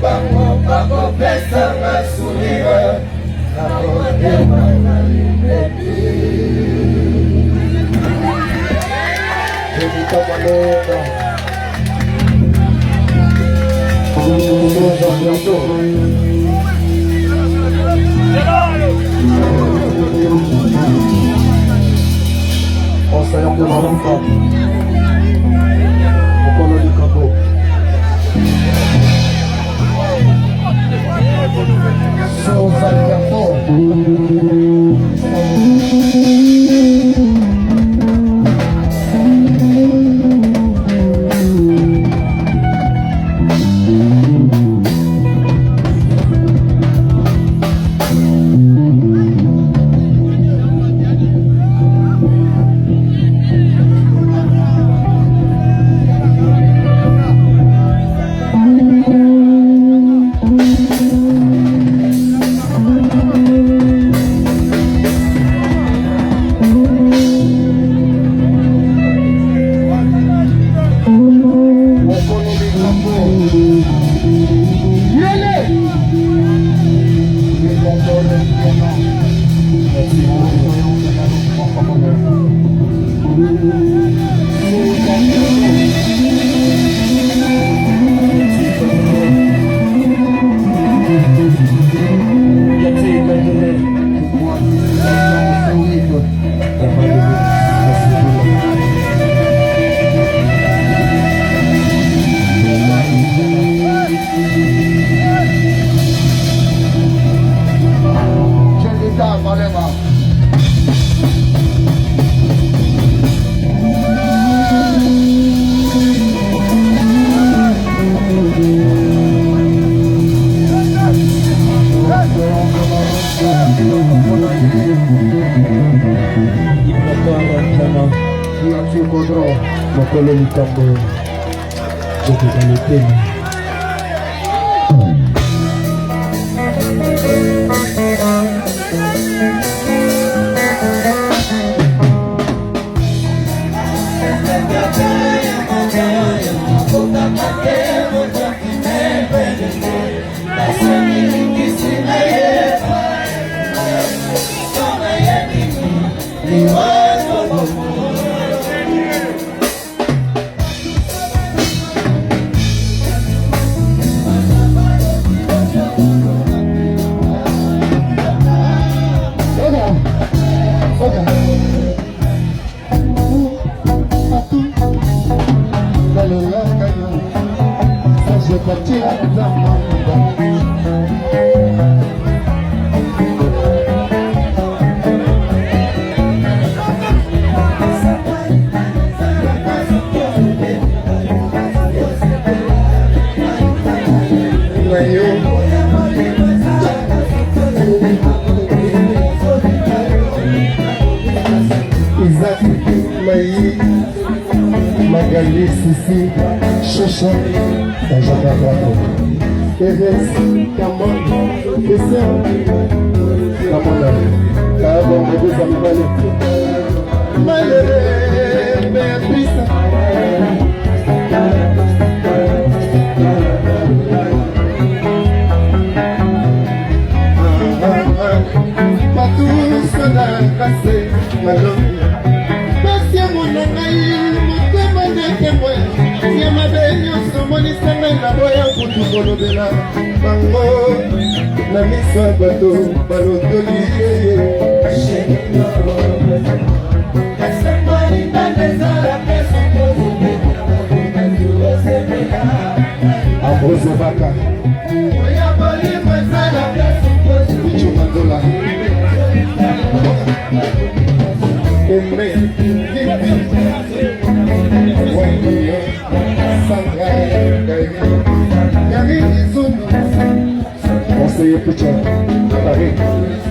bango bakopesanga sourire na motema na libebi ebikamalena Océan de Maroka Mokolo Likabo Sozaliako Mokolo Likabo Jokalete Magali, Sissi, Chacha, Tajababa, Thérèse, Kamon, Christian, Kamon, Kabon, Bébé Zamibale, Maléré, Béatrice, Patou, Soda, Kassé, Malon. Kolobela bango na miso bato balotoli Ambrose Baka Ichumandola Eme Wangiyo Sangai Conseiller Pichon, Paris.